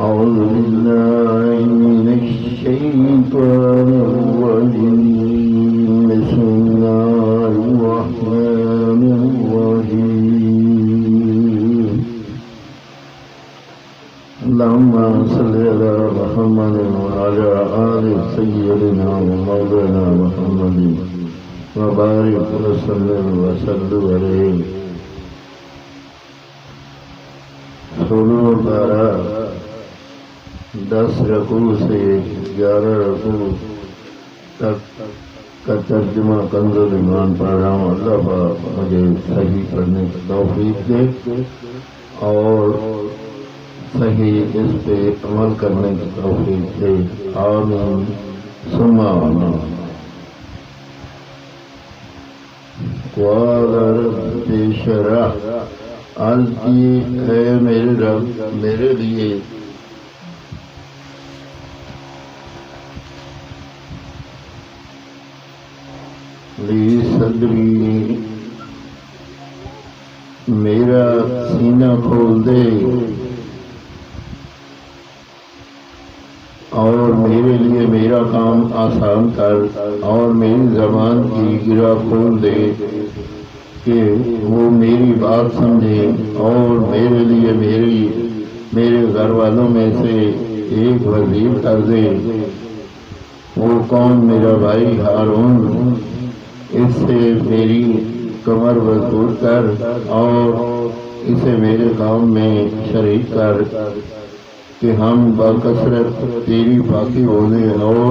أعوذ بالله من الشيطان الرجيم بسم الله الرحمن الرحيم اللهم صل على محمد وعلى آل سيدنا ومولانا محمد وبارك وسلم عليه. شروع بارہ 10 رکوع سے 11 رکوع تک کا ترجمہ کنز الایمان پڑھ رہا ہوں. اللہ پاک مجھے صحیح پڑھنے کی توفیق دے اور صحیح اس پہ عمل کرنے کی توفیق دے. آمین ثم آمین. قال رب اشرح، عرض کی اے میرے رب میرے لیے لی صدری، میرا سینہ کھول دے اور میرے لیے میرا کام آسان کر اور میری زبان کی گرہ کھول دے کہ وہ میری بات سمجھے اور میرے لیے میرے گھر والوں میں سے ایک وزیر کر دے. وہ کون؟ میرا بھائی ہارون. اس سے میری کمر مضبوط کر اور اسے میرے کام میں شریک کر کہ ہم باکثرت تیری پاکی بولیں اور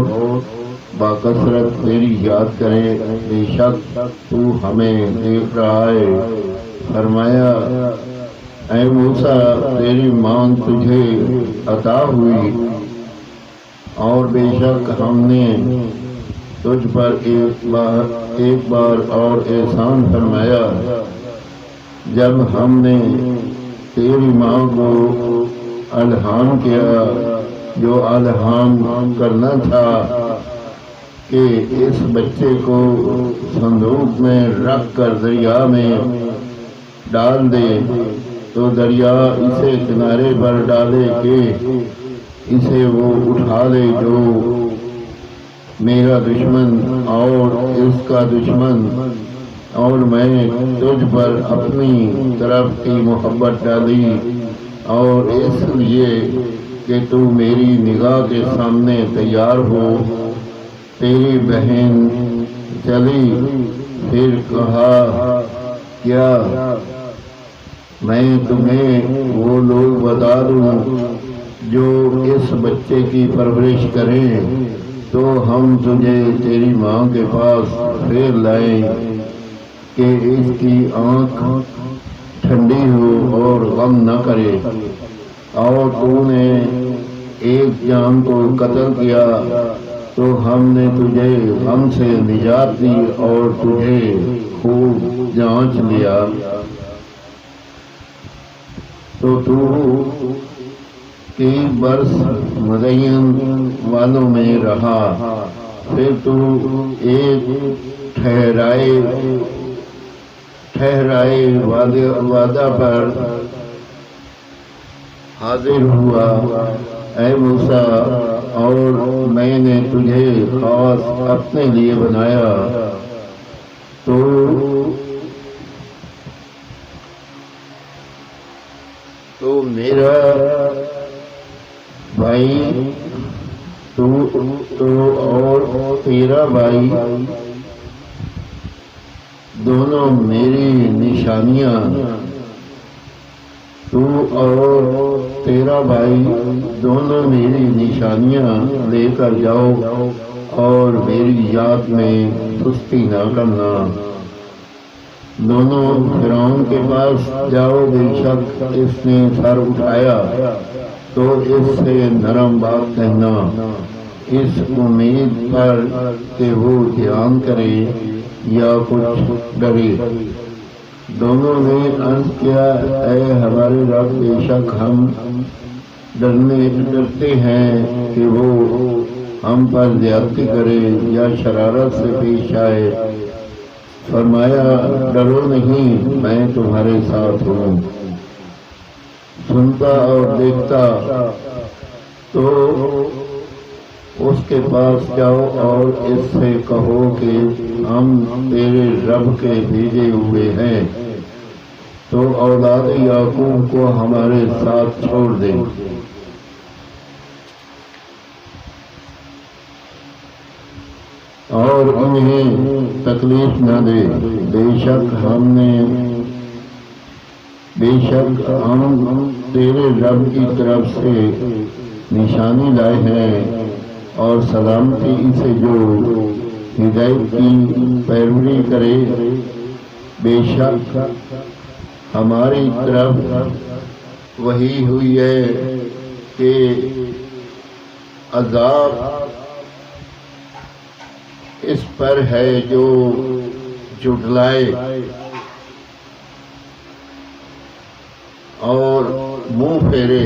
باکثرت تیری یاد کریں. بے شک تو ہمیں دیکھ رہا ہے. فرمایا اے موسیٰ تیری مانگ تجھے عطا ہوئی اور بے شک ہم نے تجھ پر ایک بار اور احسان فرمایا جب ہم نے تیری ماں کو الہام کیا جو الہام کرنا تھا کہ اس بچے کو صندوق میں رکھ کر دریا میں ڈال دے تو دریا اسے کنارے پر ڈالے کہ اسے وہ اٹھا لے جو میرا دشمن اور اس کا دشمن، اور میں تجھ پر اپنی طرف کی محبت ڈالی اور اس لیے کہ تو میری نگاہ کے سامنے تیار ہو. تیری بہن چلی پھر کہا کیا میں تمہیں وہ لوگ بتا دوں جو اس بچے کی پرورش کریں تو ہم تجھے تیری ماں کے پاس پھیر لائیں کہ اس کی آنکھ ٹھنڈی ہو اور غم نہ کرے. اور تو نے ایک جان کو قتل کیا تو ہم نے تجھے غم سے نجات دی اور تجھے خوب جانچ لیا تو 30 برس مدین والوں میں رہا. پھر تو ایک ٹھہرائے وعدہ پر حاضر ہوا. اے موسیٰ اور میں نے تجھے خاص اپنے لیے بنایا تو میرا بھائی تو اور تیرا بھائی دونوں میری نشانیاں، تو اور تیرا بھائی دونوں میری نشانیاں لے کر جاؤ اور میری یاد میں سستی نہ کرنا. دونوں فرعون کے پاس جاؤ. بے شک اس نے سر اٹھایا تو اس سے نرم بات کہنا اس امید پر کہ وہ دھیان کرے یا کچھ ڈرے. دونوں نے عرض کیا اے ہمارے رب بے شک ہم ڈرتے ہیں کہ وہ ہم پر زیادتی کرے یا شرارت سے پیش آئے. فرمایا ڈرو نہیں میں تمہارے ساتھ ہوں. سنتا اور دیکھتا تو اس کے پاس جاؤ اور اس سے کہو کہ ہم تیرے رب کے بھیجے ہوئے ہیں، تو اولاد یعقوب کو ہمارے ساتھ چھوڑ دیں اور انہیں تکلیف نہ دے۔ بے شک ہم تیرے رب کی طرف سے نشانی لائے ہیں، اور سلامتی سے جو ہدایت کی پیروی کرے، بے شک ہماری طرف وہی ہوئی ہے کہ عذاب اس پر ہے جو جھٹلائے اور منہ پھیرے۔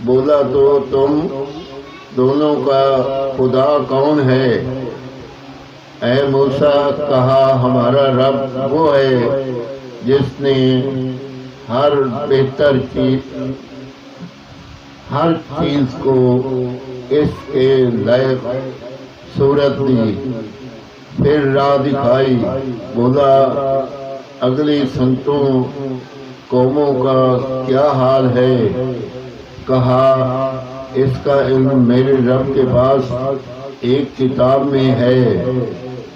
بولا تو تم دونوں کا خدا کون ہے؟ اے موسیٰ کہا ہمارا رب وہ ہے جس نے ہر بہتر ہر چیز کو اس کے لائق صورت دی، پھر راہ دکھائی۔ بولا اگلی سنتوں قوموں کا کیا حال ہے؟ کہا اس کا علم میرے رب کے پاس ایک کتاب میں ہے۔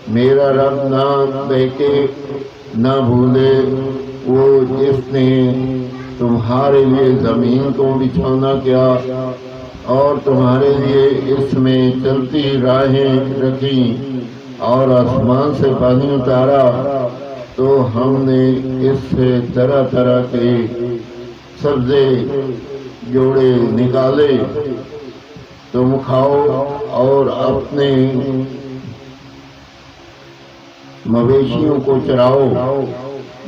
میرا رب نہ بہکے نہ بھولے، وہ جس نے تمہارے لیے زمین کو بچھونا کیا اور تمہارے لیے اس میں چلتی راہیں رکھی اور آسمان سے پانی اتارا، تو ہم نے اس سے طرح طرح کے سبزے جوڑے نکالے، تم کھاؤ اور اپنے مویشیوں کو چراؤ۔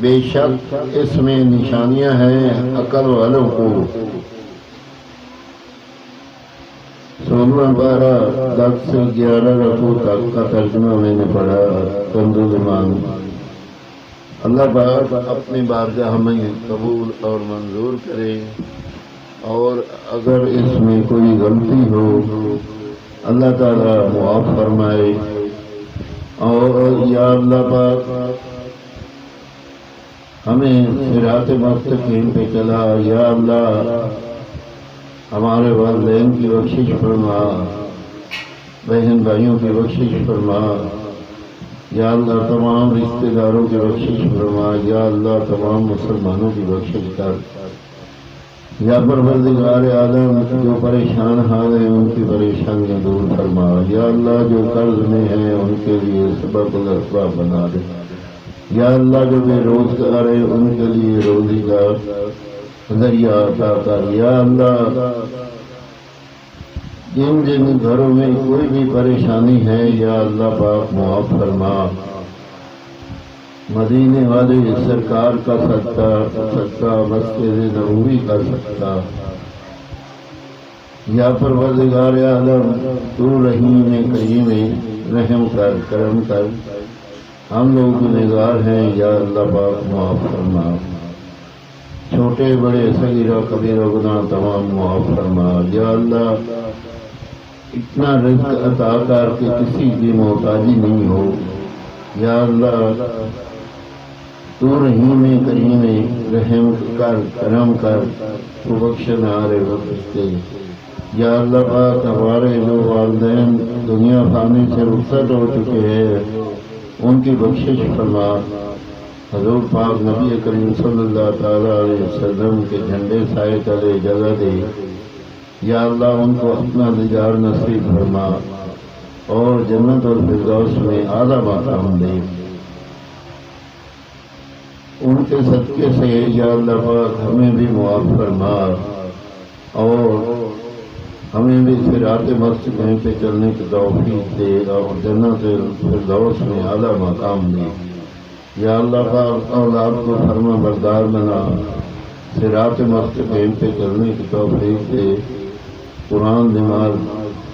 بے شک اس میں نشانیاں ہیں عقل والوں کو۔ 16 12 10 سے 11 رکوع تک کا ترجمہ میں نے پڑھا۔ کنز ایمان۔ اللہ پاک اپنی بارگاہ میں قبول اور منظور کرے، اور اگر اس میں کوئی غلطی ہو اللہ تعالیٰ معاف فرمائے، اور یا اللہ پاک ہمیں صراط مستقیم پہ چلا۔ یا اللہ ہمارے والدین کی بخشش فرما، بہن بھائیوں کی بخشش فرما، یا اللہ تمام رشتہ داروں کی بخشش فرما، یا اللہ تمام مسلمانوں کی بخشش کر۔ یا پروردگار عالم جو پریشان حال ہیں ان کی پریشانیاں دور فرما۔ یا اللہ جو قرض میں ہیں ان کے لیے سبب الاسباب بنا دے۔ یا اللہ جو بے روزگار ہیں ان کے لیے روزی کا ذریعہ عطا کر۔ یا اللہ جن جن گھروں میں کوئی بھی پریشانی ہے یا اللہ پاک معاف فرما۔ مدینے والے سرکار کا صدقہ مسجد نبوی کا صدقہ۔ یا پروردگار عالم تو رحیم کریم رحم کر، کرم کر، ہم لوگ گنہگار ہیں، یا اللہ پاک معاف فرما۔ چھوٹے بڑے صغیرہ کبیرہ گناہ تمام معاف فرما۔ یا اللہ اتنا رزق عطا کر کے کسی کی محتاجی نہیں ہو۔ یا اللہ تو رحیم کریم رحم کر، کرم کر، تو بخشنہار بخشتے۔ یا اللہ پاک ہمارے جو والدین دنیا فانی سے رخصت ہو چکے ہیں ان کی بخشش فرما۔ حضور پاک نبی کریم صلی اللہ تعالیٰ علیہ وسلم کے جھنڈے سائے تلے جگہ دے۔ یا اللہ ان کو اپنا دیدار نصیب فرما اور جنت الفردوس میں اعلیٰ مقام دے۔ ان کے صدقے سے یا اللہ پاک ہمیں بھی معاف فرما اور ہمیں بھی صراط مستقیم پہ چلنے کی توفیق دے اور جنت الفردوس میں اعلیٰ مقام دے۔ یا اللہ پاک اولاد کو فرما بردار بنا، صراط مستقیم پہ چلنے کی توفیق دے، قرآن نماز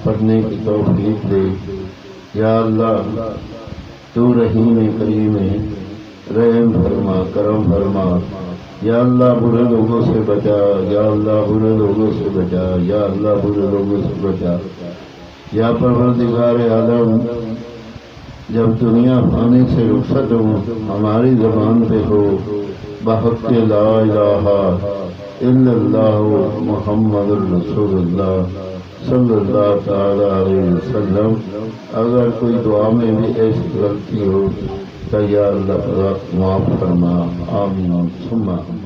پڑھنے کی توفیق دے۔ یا اللہ تو رحیم کریم رحم فرما، کرم فرما، یا اللہ برے لوگوں سے بچا، یا اللہ برے لوگوں سے بچا، یا اللہ برے لوگوں سے بچا۔ یا پروردگار عالم، جب دنیا پانے سے رخصت ہوں ہماری زبان پہ ہو بحق لا الہ الا اللہ محمد الرسول اللہ صلی اللہ تعالی علیہ وسلم۔ اگر کوئی دعا میں بھی ایسی غلطی ہو تو یا اللہ معاف فرما، آمین ثم آمین۔